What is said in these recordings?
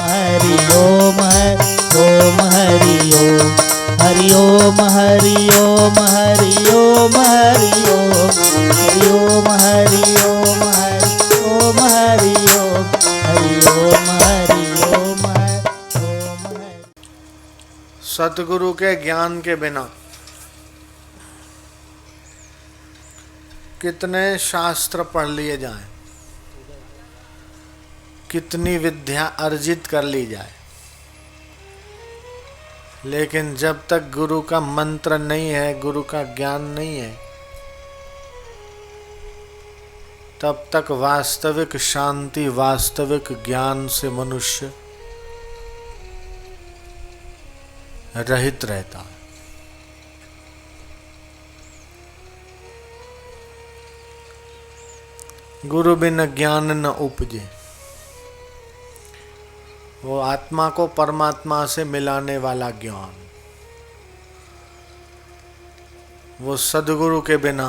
हरि ओम ओम हरि ओम हरि ओम हरि ओम हरि ओम हरि ओम हरि ओम हरि ओम हरि ओम हरि ओम हरि ओम हरि ओम ओम। सतगुरु के ज्ञान के बिना कितने शास्त्र पढ़ लिए जाएं, कितनी विद्या अर्जित कर ली जाए, लेकिन जब तक गुरु का मंत्र नहीं है, गुरु का ज्ञान नहीं है, तब तक वास्तविक शांति, वास्तविक ज्ञान से मनुष्य रहित रहता है। गुरु बिन ज्ञान न उपजे। वो आत्मा को परमात्मा से मिलाने वाला ज्ञान, वो सद्गुरु के बिना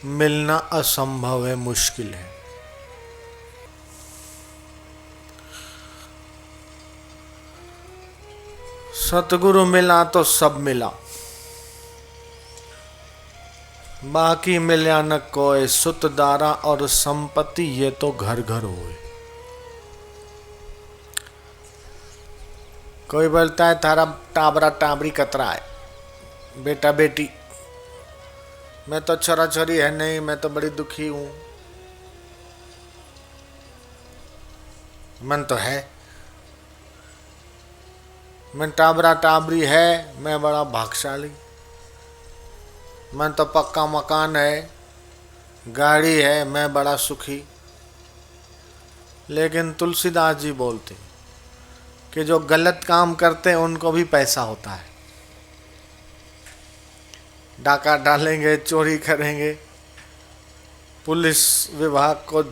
मिलना असंभव है, मुश्किल है। सतगुरु मिला तो सब मिला, बाकी मिल्या न कोई। सुत दारा और संपत्ति ये तो घर घर हुए। कोई बोलता है तारा टाबरा टाबरी कतरा है, बेटा बेटी। मैं तो छोरा छोरी है नहीं, मैं तो बड़ी दुखी हूं। मन तो है, मैं टाबरा टाबरी है, मैं बड़ा भाग्यशाली। मन तो पक्का मकान है, गाड़ी है, मैं बड़ा सुखी। लेकिन तुलसीदास जी बोलते कि जो गलत काम करते हैं उनको भी पैसा होता है। डाका डालेंगे, चोरी करेंगे, पुलिस विभाग को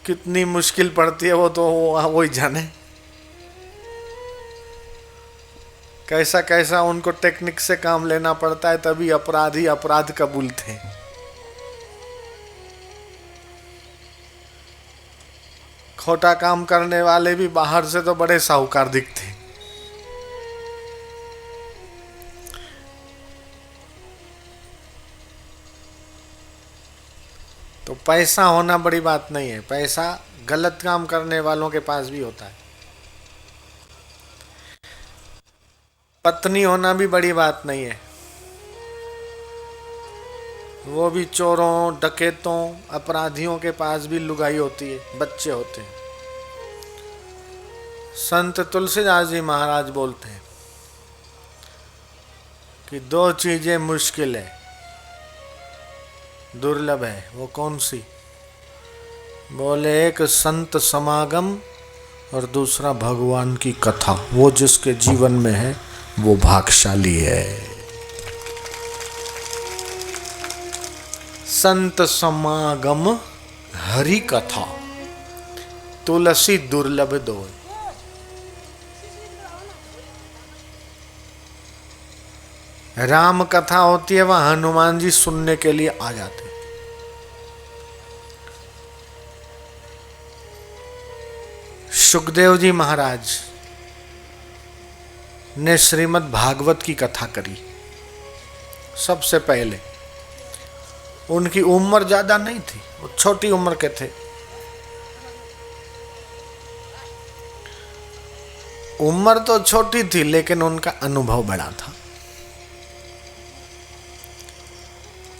कितनी मुश्किल पड़ती है वो तो वो ही जाने। कैसा कैसा उनको टेक्निक से काम लेना पड़ता है, तभी अपराधी अपराध कबूलते हैं। खोटा काम करने वाले भी बाहर से तो बड़े साहूकार दिखते हैं। तो पैसा होना बड़ी बात नहीं है, पैसा गलत काम करने वालों के पास भी होता है। पत्नी होना भी बड़ी बात नहीं है, वो भी चोरों, डकैतों, अपराधियों के पास भी लुगाई होती है, बच्चे होते हैं। संत तुलसीदास जी महाराज बोलते हैं कि दो चीजें मुश्किल है, दुर्लभ है। वो कौन सी? बोले एक संत समागम और दूसरा भगवान की कथा। वो जिसके जीवन में है वो भाग्यशाली है। संत समागम हरि कथा, तुलसी दुर्लभ दो। राम कथा होती है, वह हनुमान जी सुनने के लिए आ जाते। सुखदेव जी महाराज ने श्रीमद् भागवत की कथा करी सबसे पहले। उनकी उम्र ज्यादा नहीं थी, वो छोटी उम्र के थे। उम्र तो छोटी थी लेकिन उनका अनुभव बड़ा था।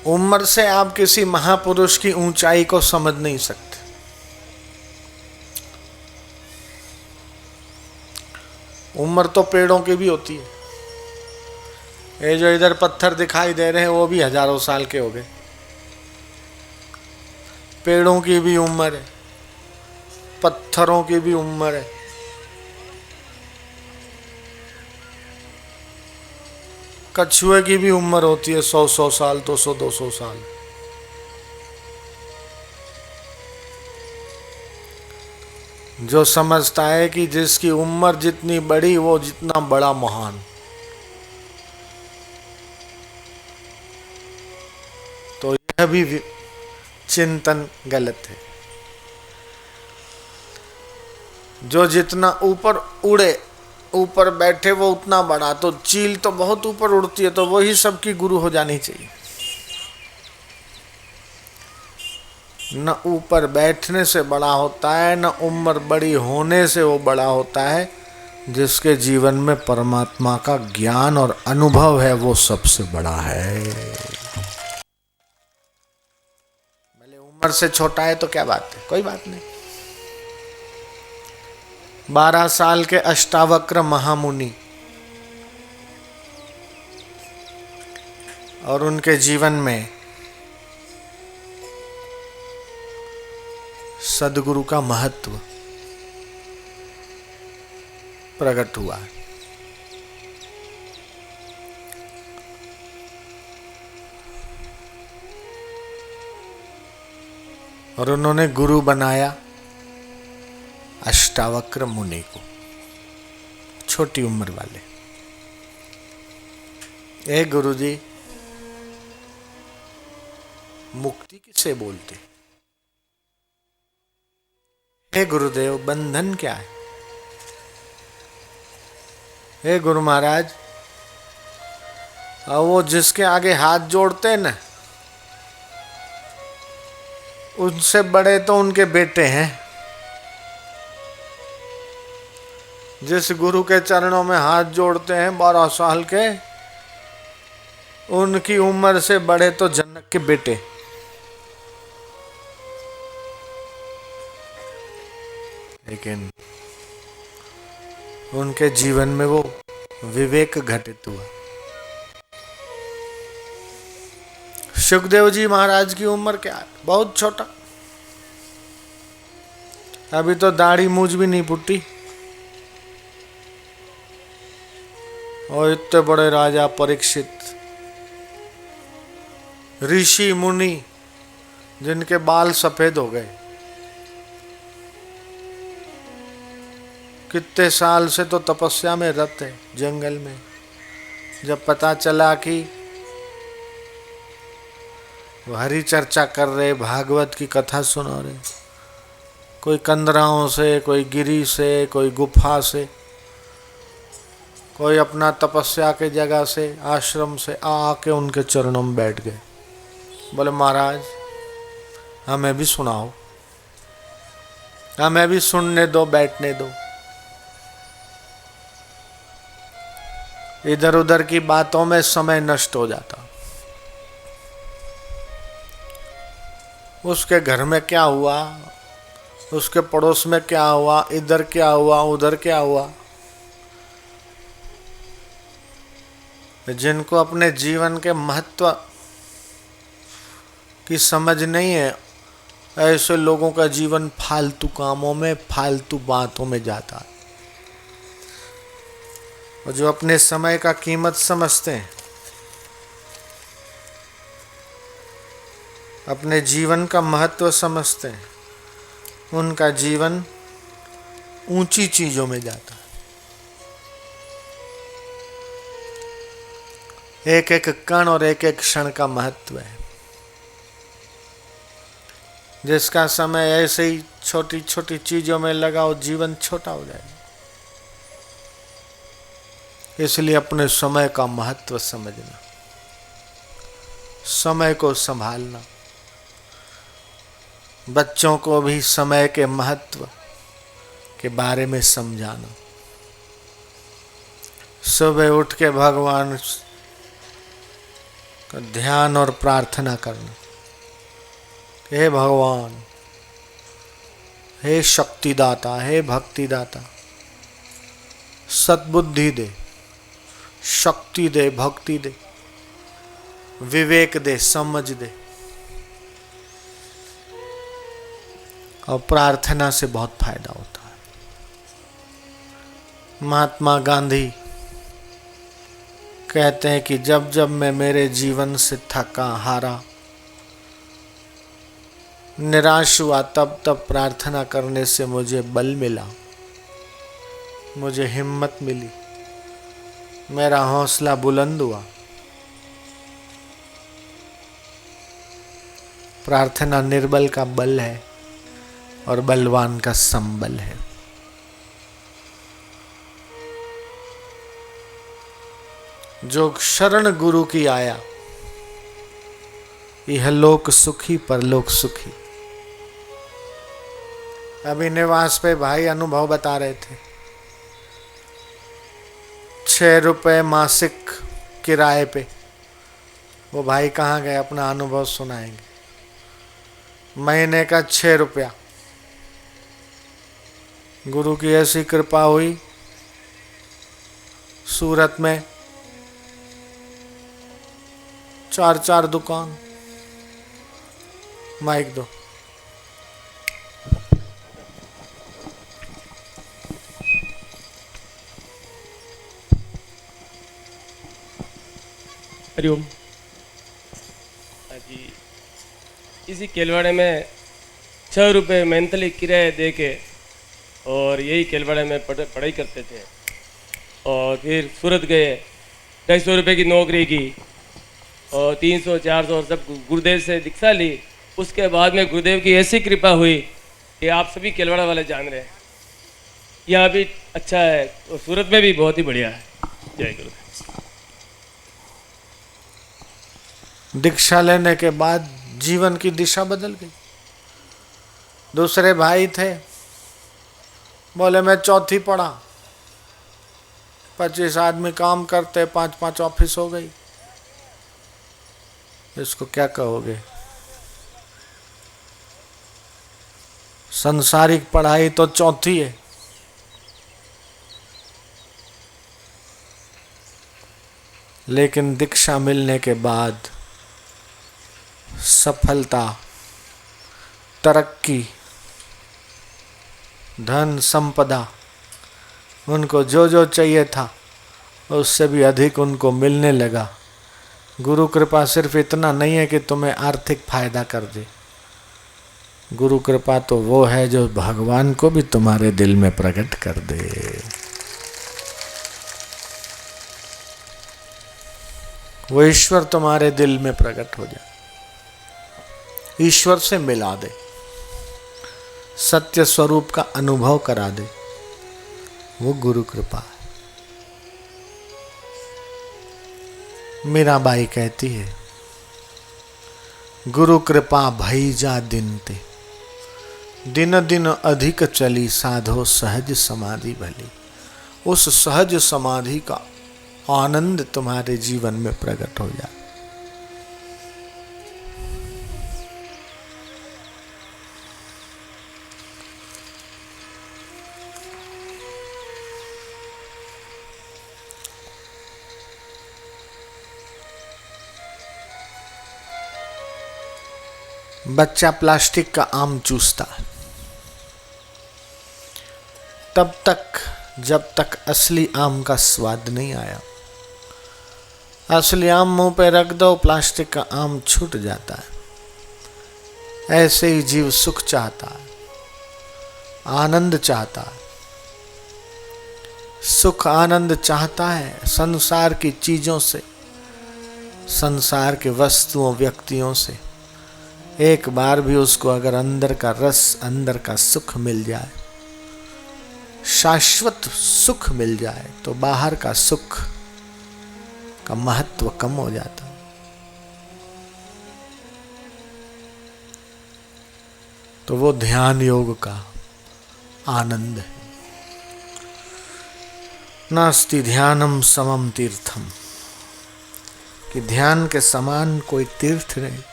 उम्र से आप किसी महापुरुष की ऊंचाई को समझ नहीं सकते। उम्र तो पेड़ों की भी होती है। ये जो इधर पत्थर दिखाई दे रहे हैं वो भी हजारों साल के हो गए। पेड़ों की भी उम्र है, पत्थरों की भी उम्र है। कछुए की भी उम्र होती है 100-100 साल, 200-200 साल। जो समझता है कि जिसकी उम्र जितनी बड़ी वो जितना बड़ा महान, तो यह भी चिंतन गलत है। जो जितना ऊपर उड़े, ऊपर बैठे वो उतना बड़ा। तो चील तो बहुत ऊपर उड़ती है, तो वही सबकी गुरु हो जानी चाहिए। न ऊपर बैठने से बड़ा होता है, न उम्र बड़ी होने से वो बड़ा होता है। जिसके जीवन में परमात्मा का ज्ञान और अनुभव है वो सबसे बड़ा है। भले उम्र से छोटा है तो क्या बात है, कोई बात नहीं। 12 साल के अष्टावक्र महामुनि और उनके जीवन में सदगुरु का महत्व प्रकट हुआ। और उन्होंने गुरु बनाया अष्टावक्र मुनि को, छोटी उम्र वाले। ए गुरुजी, मुक्ति किसे बोलते? हे गुरुदेव, बंधन क्या है? हे गुरु महाराज, वो जिसके आगे हाथ जोड़ते हैं ना, उनसे बड़े तो उनके बेटे हैं। जिस गुरु के चरणों में हाथ जोड़ते हैं 12 साल के, उनकी उम्र से बड़े तो जनक के बेटे। लेकिन उनके जीवन में वो विवेक घटित हुआ। सुखदेव जी महाराज की उम्र क्या है? बहुत छोटा, अभी तो दाढ़ी मूछ भी नहीं फूटी। और इतने बड़े राजा परीक्षित, ऋषि मुनि जिनके बाल सफेद हो गए, कितने साल से तो तपस्या में रत है जंगल में। जब पता चला कि वो हरि चर्चा कर रहे, भागवत की कथा सुना रहे, कोई कंदराओं से, कोई गिरी से, कोई गुफा से, कोई अपना तपस्या के जगह से, आश्रम से आके उनके चरणों में बैठ गए। बोले महाराज, हमें भी सुनाओ, हमें भी सुनने दो, बैठने दो। इधर उधर की बातों में समय नष्ट हो जाता। उसके घर में क्या हुआ, उसके पड़ोस में क्या हुआ, इधर क्या हुआ, उधर क्या हुआ। जिनको अपने जीवन के महत्व की समझ नहीं है, ऐसे लोगों का जीवन फालतू कामों में, फालतू बातों में जाता है। और जो अपने समय का कीमत समझते हैं, अपने जीवन का महत्व समझते हैं, उनका जीवन ऊंची चीजों में जाता है। एक एक कण और एक एक क्षण का महत्व है। जिसका समय ऐसे ही छोटी छोटी चीजों में लगाओ, जीवन छोटा हो जाएगा। इसलिए अपने समय का महत्व समझना, समय को संभालना, बच्चों को भी समय के महत्व के बारे में समझाना। सुबह उठ के भगवान का ध्यान और प्रार्थना करना। हे भगवान, हे शक्तिदाता, हे भक्तिदाता, सद्बुद्धि दे, शक्ति दे, भक्ति दे, विवेक दे, समझ दे। और प्रार्थना से बहुत फायदा होता है। महात्मा गांधी कहते हैं कि जब जब मैं मेरे जीवन से थका हारा, निराश हुआ, तब तब प्रार्थना करने से मुझे बल मिला, मुझे हिम्मत मिली, मेरा हौसला बुलंद हुआ। प्रार्थना निर्बल का बल है और बलवान का संबल है। जो शरण गुरु की आया, यह लोक सुखी परलोक सुखी। अभी निवास पे भाई अनुभव बता रहे थे, 6 रुपए मासिक किराए पे। वो भाई कहाँ गए, अपना अनुभव सुनाएंगे। महीने का 6 रुपया। गुरु की ऐसी कृपा हुई, सूरत में 4 दुकान। माइक दो। हरिओम जी। इसी केलवाड़े में 6 रुपये मंथली किराया दे के और यही केलवाड़े में पढ़ाई करते थे। और फिर सूरत गए, 250 रुपये की नौकरी की और 300 400 और सब गुरुदेव से दीक्षा ली। उसके बाद में गुरुदेव की ऐसी कृपा हुई कि आप सभी केलवाड़ा वाले जान रहे हैं, यहाँ भी अच्छा है और सूरत में भी बहुत ही बढ़िया है। जय गुरुदेव। दीक्षा लेने के बाद जीवन की दिशा बदल गई। दूसरे भाई थे, बोले मैं चौथी पढ़ा, 25 आदमी काम करते, 5 ऑफिस हो गई। इसको क्या कहोगे? संसारिक पढ़ाई तो चौथी है। लेकिन दीक्षा मिलने के बाद सफलता, तरक्की, धन संपदा, उनको जो जो चाहिए था उससे भी अधिक उनको मिलने लगा। गुरु कृपा सिर्फ इतना नहीं है कि तुम्हें आर्थिक फायदा कर दे। गुरु कृपा तो वो है जो भगवान को भी तुम्हारे दिल में प्रकट कर दे। वो ईश्वर तुम्हारे दिल में प्रकट हो जाए, ईश्वर से मिला दे, सत्य स्वरूप का अनुभव करा दे। वो गुरु कृपा है। मीराबाई कहती है, गुरु कृपा भई जा दिन ते, दिन दिन अधिक चली साधो सहज समाधि भली। उस सहज समाधि का आनंद तुम्हारे जीवन में प्रकट हो जाए। बच्चा प्लास्टिक का आम चूसता है तब तक जब तक असली आम का स्वाद नहीं आया। असली आम मुंह पे रख दो, प्लास्टिक का आम छूट जाता है। ऐसे ही जीव सुख चाहता है, आनंद चाहता है, सुख आनंद चाहता है संसार की चीजों से, संसार के वस्तुओं व्यक्तियों से। एक बार भी उसको अगर अंदर का रस, अंदर का सुख मिल जाए, शाश्वत सुख मिल जाए, तो बाहर का सुख का महत्व कम हो जाता। तो वो ध्यान योग का आनंद है। नास्ति ध्यानम समम तीर्थम, कि ध्यान के समान कोई तीर्थ नहीं।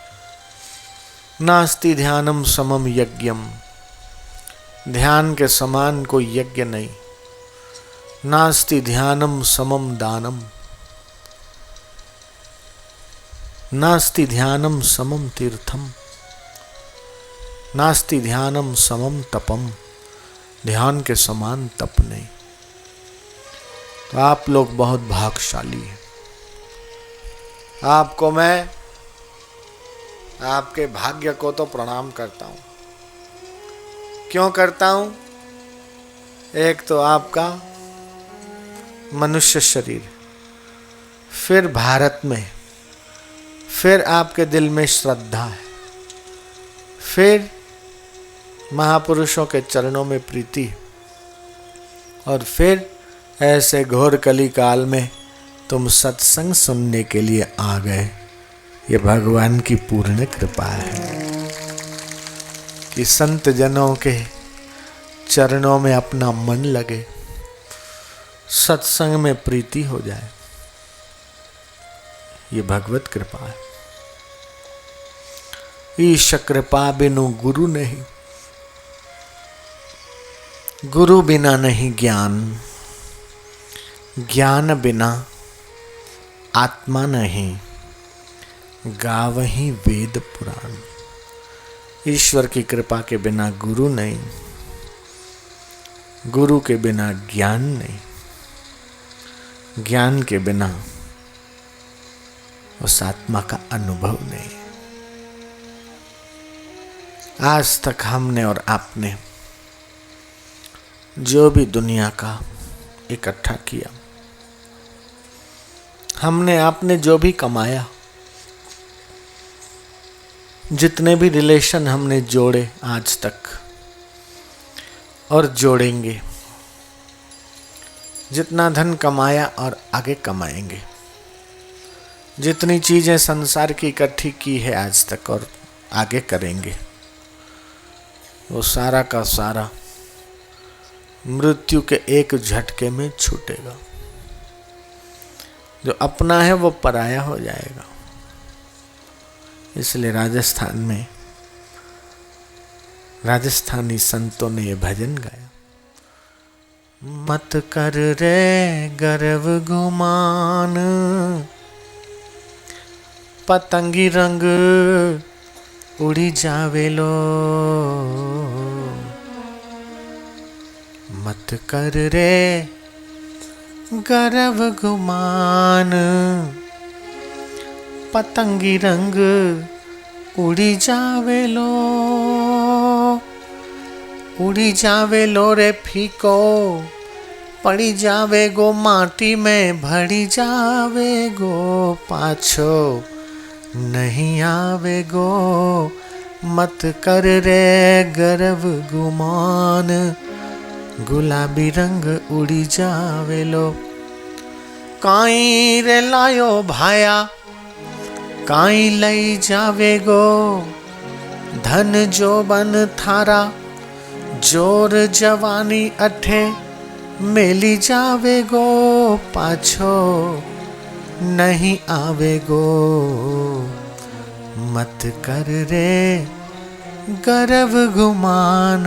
नास्ति ध्यानम समम यज्ञम, ध्यान के समान कोई यज्ञ नहीं। नास्ति ध्यानम समम दानम, नास्ति ध्यानम समम तीर्थम, नास्ति ध्यानम समम तपम, ध्यान के समान तप नहीं। तो आप लोग बहुत भाग्यशाली हैं। आपको मैं, आपके भाग्य को तो प्रणाम करता हूं। क्यों करता हूं? एक तो आपका मनुष्य शरीर, फिर भारत में, फिर आपके दिल में श्रद्धा है, फिर महापुरुषों के चरणों में प्रीति, और फिर ऐसे घोर कली काल में तुम सत्संग सुनने के लिए आ गए, ये भगवान की पूर्ण कृपा है कि संत जनों के चरणों में अपना मन लगे, सत्संग में प्रीति हो जाए। ये भगवत कृपा है। ईश कृपा बिनु गुरु नहीं, गुरु बिना नहीं ज्ञान, ज्ञान बिना आत्मा नहीं, गावहीं वेद पुराण। ईश्वर की कृपा के बिना गुरु नहीं, गुरु के बिना ज्ञान नहीं, ज्ञान के बिना उस आत्मा का अनुभव नहीं। आज तक हमने और आपने जो भी दुनिया का इकट्ठा किया, हमने आपने जो भी कमाया, जितने भी रिलेशन हमने जोड़े आज तक और जोड़ेंगे, जितना धन कमाया और आगे कमाएंगे, जितनी चीजें संसार की इकट्ठी की है आज तक और आगे करेंगे, वो सारा का सारा मृत्यु के एक झटके में छूटेगा। जो अपना है वो पराया हो जाएगा। इसलिए राजस्थान में राजस्थानी संतों ने ये भजन गाया, मत कर रे गर्व गुमान, पतंगी रंग उड़ी जावेलो। मत कर रे गर्व गुमान, पतंगी रंग उड़ी जावेलो। उड़ी जावेलो रे फीको, पड़ी जावे गो माटी में, भड़ी जावे गो पाछो नहीं आवे गो। मत कर रे गर्व गुमान, गुलाबी रंग उड़ी जावेलो। काई रे लायो भाया, काई लई जावे गो। धन जो बन थारा, जोर जवानी अठे मेली जावे गो। पाछो नहीं आवे गो। मत कर रे गर्व गुमान,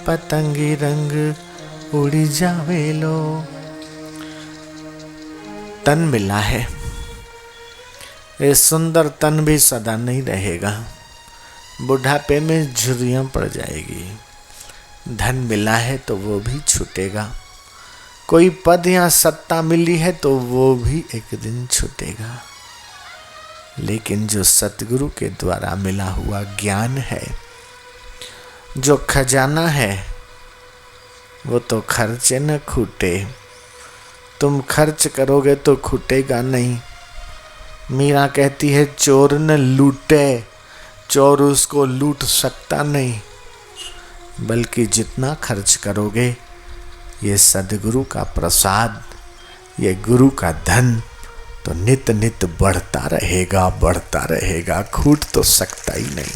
पतंगी रंग उड़ी जावेलो। तन मिला है, ये सुंदर तन भी सदा नहीं रहेगा, बुढ़ापे में झुर्रियां पड़ जाएगी। धन मिला है तो वो भी छूटेगा, कोई पद या सत्ता मिली है तो वो भी एक दिन छूटेगा। लेकिन जो सतगुरु के द्वारा मिला हुआ ज्ञान है, जो खजाना है, वो तो खर्चे न खूटे। तुम खर्च करोगे तो खूटेगा नहीं। मीरा कहती है चोर न लूटे, चोर उसको लूट सकता नहीं, बल्कि जितना खर्च करोगे, ये सद्गुरु का प्रसाद, ये गुरु का धन तो नित नित बढ़ता रहेगा, बढ़ता रहेगा, खूट तो सकता ही नहीं।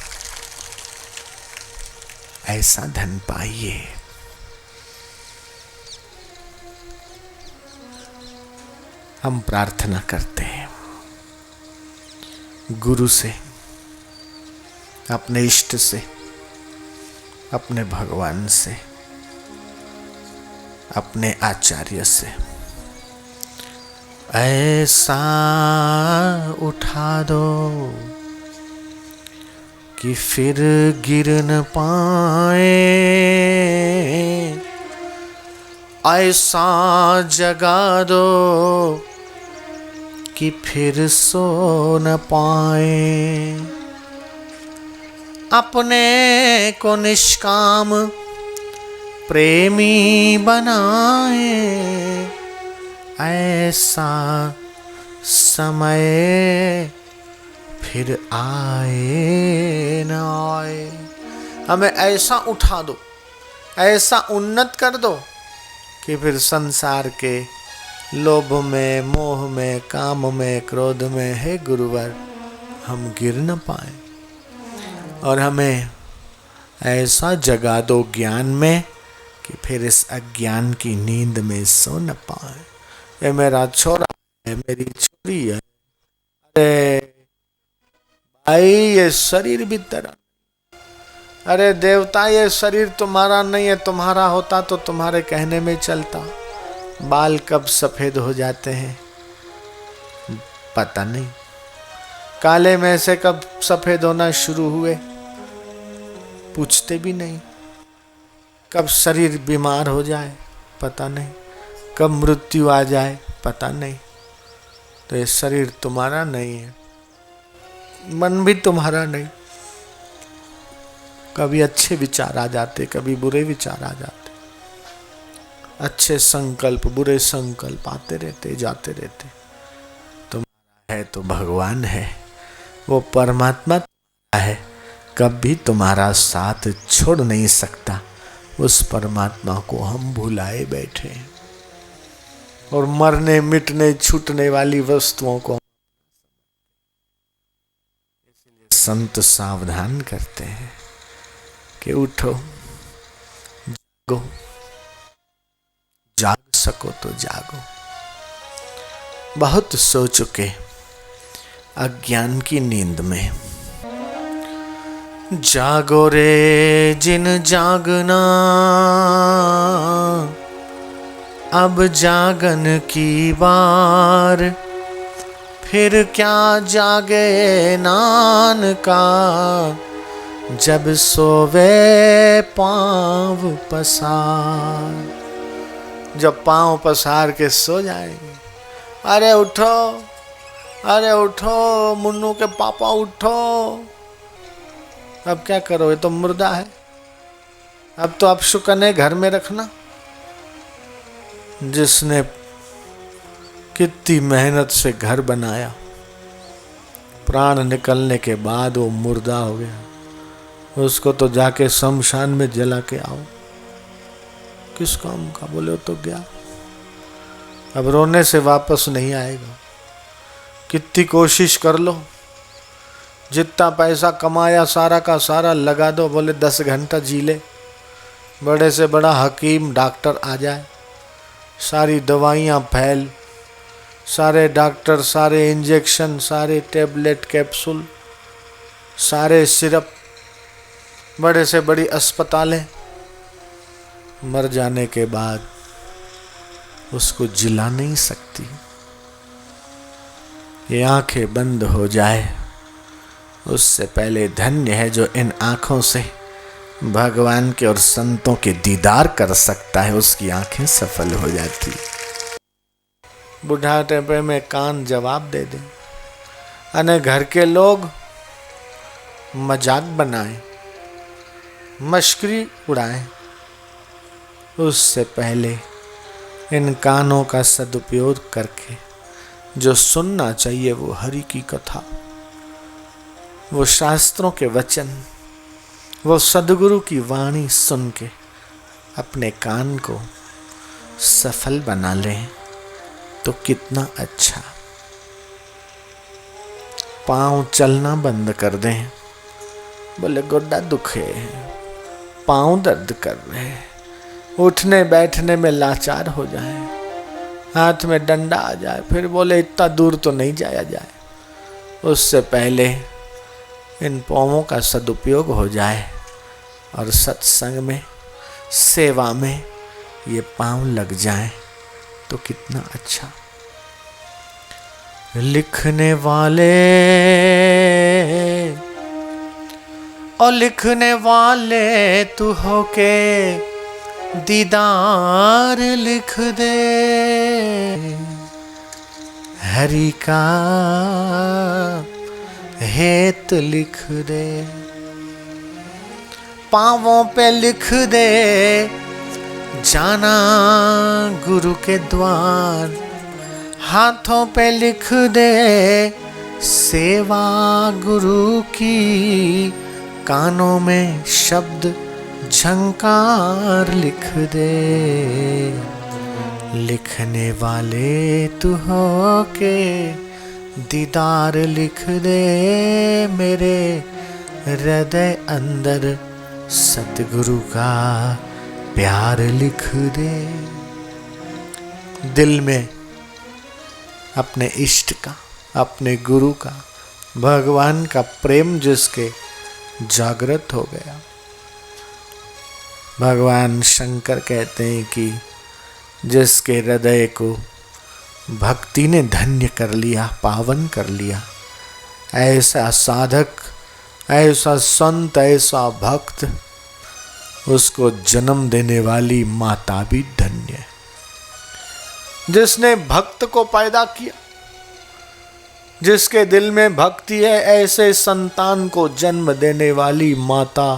ऐसा धन पाइए। हम प्रार्थना करते हैं गुरु से, अपने इष्ट से, अपने भगवान से, अपने आचार्य से, ऐसा उठा दो कि फिर गिर न पाए, ऐसा जगा दो कि फिर सो न पाए। अपने को निष्काम प्रेमी बनाए, ऐसा समय फिर आए न आए। हमें ऐसा उठा दो, ऐसा उन्नत कर दो कि फिर संसार के लोभ में, मोह में, काम में, क्रोध में, हे गुरुवर हम गिर न पाए और हमें ऐसा जगा दो ज्ञान में कि फिर इस अज्ञान की नींद में सो न पाए। ये मेरा छोरा है, मेरी छोरी है, अरे भाई ये शरीर भी तेरा, अरे देवता ये शरीर तुम्हारा नहीं है, तुम्हारा होता तो तुम्हारे कहने में चलता। बाल कब सफेद हो जाते हैं पता नहीं, काले में से कब सफेद होना शुरू हुए पूछते भी नहीं, कब शरीर बीमार हो जाए पता नहीं, कब मृत्यु आ जाए पता नहीं। तो ये शरीर तुम्हारा नहीं है, मन भी तुम्हारा नहीं। कभी अच्छे विचार आ जाते, कभी बुरे विचार आ जाते, अच्छे संकल्प बुरे संकल्प आते रहते जाते रहते। तुम्हारा है तो भगवान है, वो परमात्मा है, कभी तुम्हारा साथ छोड़ नहीं सकता। उस परमात्मा को हम भुलाए बैठे हैं और मरने मिटने छूटने वाली वस्तुओं को इसलिए संत सावधान करते हैं कि उठो, जागो, जाग सको तो जागो। बहुत सो चुके अज्ञान की नींद में। जागो रे जिन जागना, अब जागन की बार, फिर क्या जागे नानका, जब सोवे पाँव पसार। जब पाँव पसार के सो जाएंगे, अरे उठो, अरे उठो मुन्नू के पापा उठो। अब क्या करो, ये तो मुर्दा है, अब तो आप शुकने घर में रखना। जिसने कितनी मेहनत से घर बनाया, प्राण निकलने के बाद वो मुर्दा हो गया, उसको तो जाके शमशान में जला के आओ। किस काम का, बोले तो गया, अब रोने से वापस नहीं आएगा। कितनी कोशिश कर लो, जितना पैसा कमाया सारा का सारा लगा दो, बोले 10 घंटा जी ले, बड़े से बड़ा हकीम डॉक्टर आ जाए, सारी दवाइयाँ फैल, सारे डॉक्टर, सारे इंजेक्शन, सारे टेबलेट कैप्सूल, सारे सिरप, बड़े से बड़ी अस्पतालें, मर जाने के बाद उसको जिला नहीं सकती। ये आंखें बंद हो जाए उससे पहले धन्य है जो इन आँखों से भगवान के और संतों के दीदार कर सकता है, उसकी आंखें सफल हो जाती। बुढ़ापे में कान जवाब दे दे, अने घर के लोग मजाक बनाएं, मश्करी उड़ाएं, उससे पहले इन कानों का सदुपयोग करके जो सुनना चाहिए वो हरि की कथा, वो शास्त्रों के वचन, वो सदगुरु की वाणी सुन के अपने कान को सफल बना लें तो कितना अच्छा। पाँव चलना बंद कर दें, बोले गोड्डा दुखे, पाँव दर्द कर रहे, उठने बैठने में लाचार हो जाए, हाथ में डंडा आ जाए, फिर बोले इतना दूर तो नहीं जाया जाए। उससे पहले इन पाँवों का सदुपयोग हो जाए और सत्संग में, सेवा में ये पाँव लग जाए तो कितना अच्छा। लिखने वाले और लिखने वाले तू होके दीदार लिख दे, हरि का हेत लिख दे, पाँवों पे लिख दे जाना गुरु के द्वार, हाथों पे लिख दे सेवा गुरु की, कानों में शब्द झंकार लिख दे, लिखने वाले तू हो के दीदार लिख दे मेरे हृदय अंदर, सतगुरु का प्यार लिख दे। दिल में अपने इष्ट का, अपने गुरु का, भगवान का प्रेम जिसके जागृत हो गया। भगवान शंकर कहते हैं कि जिसके हृदय को भक्ति ने धन्य कर लिया, पावन कर लिया, ऐसा साधक, ऐसा संत, ऐसा भक्त, उसको जन्म देने वाली माता भी धन्य है। जिसने भक्त को पैदा किया, जिसके दिल में भक्ति है, ऐसे संतान को जन्म देने वाली माता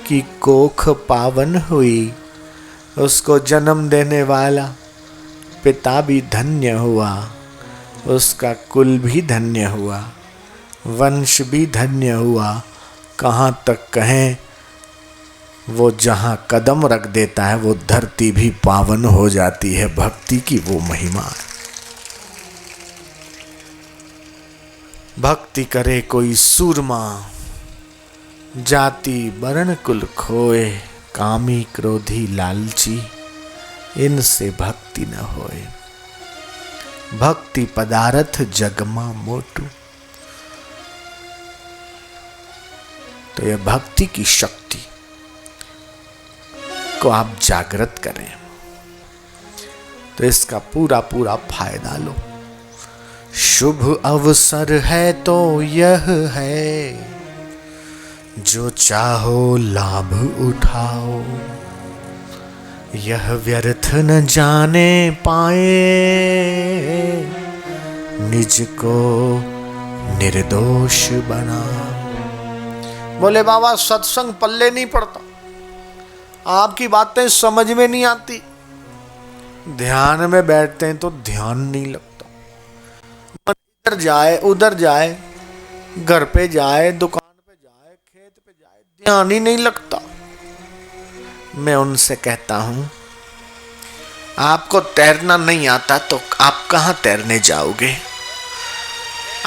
की कोख पावन हुई। उसको जन्म देने वाला पिता भी धन्य हुआ, उसका कुल भी धन्य हुआ, वंश भी धन्य हुआ। कहाँ तक कहें, वो जहाँ कदम रख देता है वो धरती भी पावन हो जाती है। भक्ति की वो महिमा है। भक्ति करे कोई सूरमा, जाति वर्ण कुल खोए, कामी क्रोधी लालची, इनसे भक्ति न होए। भक्ति पदार्थ जगमा मोटू। तो यह भक्ति की शक्ति को आप जागृत करें, तो इसका पूरा पूरा फायदा लो। शुभ अवसर है तो यह है, जो चाहो लाभ उठाओ, यह व्यर्थ न जाने पाए, निज को निर्दोष बना। बोले बाबा सत्संग पल्ले नहीं पड़ता, आपकी बातें समझ में नहीं आती, ध्यान में बैठते हैं तो ध्यान नहीं लगता, इधर जाए उधर जाए, घर पे जाए, दुकान पे जाए, खेत पे जाए, ध्यान ही नहीं लगता। मैं उनसे कहता हूं, आपको तैरना नहीं आता तो आप कहां तैरने जाओगे?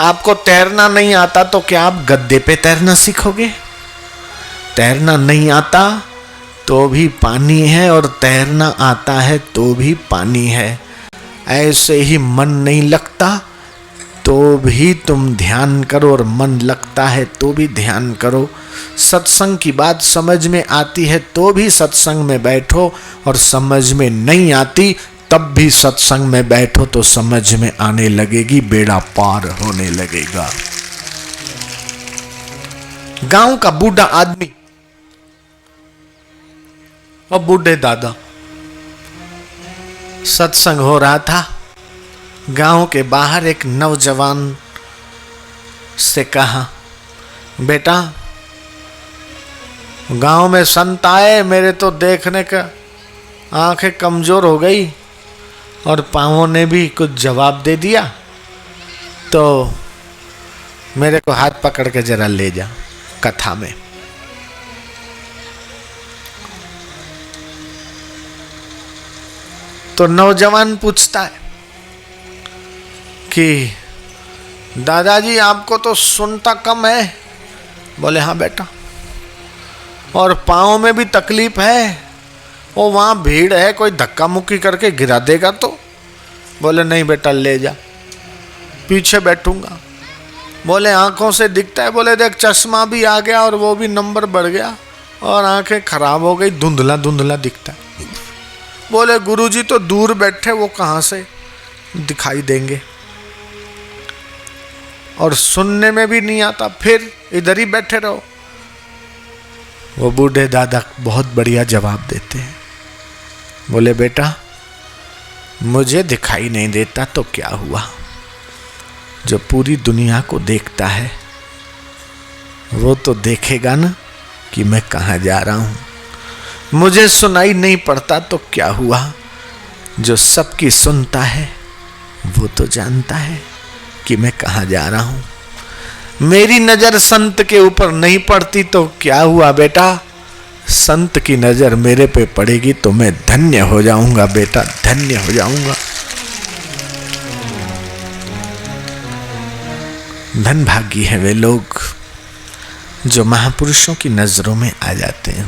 आपको तैरना नहीं आता तो क्या आप गद्दे पे तैरना सीखोगे? तैरना नहीं आता तो भी पानी है, और तैरना आता है तो भी पानी है। ऐसे ही मन नहीं लगता तो भी तुम ध्यान करो, और मन लगता है तो भी ध्यान करो। सत्संग की बात समझ में आती है तो भी सत्संग में बैठो, और समझ में नहीं आती तब भी सत्संग में बैठो तो समझ में आने लगेगी, बेड़ा पार होने लगेगा। गांव का बूढ़ा आदमी और बूढ़े दादा, सत्संग हो रहा था। गांव के बाहर एक नौजवान से कहा, बेटा गांव में संत आए, मेरे तो देखने का आंखें कमजोर हो गई और पांवों ने भी कुछ जवाब दे दिया, तो मेरे को हाथ पकड़ के जरा ले जा कथा में। तो नौजवान पूछता है कि दादाजी आपको तो सुनता कम है। बोले हाँ बेटा, और पाँव में भी तकलीफ है, वो वहाँ भीड़ है, कोई धक्का मुक्की करके गिरा देगा तो। बोले नहीं बेटा ले जा, पीछे बैठूंगा। बोले आंखों से दिखता है? बोले देख चश्मा भी आ गया और वो भी नंबर बढ़ गया और आंखें खराब हो गई, धुंधला धुंधला दिखता है। बोले गुरुजी तो दूर बैठे, वो कहाँ से दिखाई देंगे, और सुनने में भी नहीं आता, फिर इधर ही बैठे रहो। वो बूढ़े दादा बहुत बढ़िया जवाब देते हैं। बोले बेटा मुझे दिखाई नहीं देता तो क्या हुआ, जो पूरी दुनिया को देखता है वो तो देखेगा ना कि मैं कहाँ जा रहा हूँ। मुझे सुनाई नहीं पड़ता तो क्या हुआ, जो सबकी सुनता है वो तो जानता है कि मैं कहाँ जा रहा हूँ। मेरी नज़र संत के ऊपर नहीं पड़ती तो क्या हुआ बेटा, संत की नजर मेरे पे पड़ेगी तो मैं धन्य हो जाऊंगा बेटा, धन्य हो जाऊंगा। धन भागी है वे लोग जो महापुरुषों की नजरों में आ जाते हैं।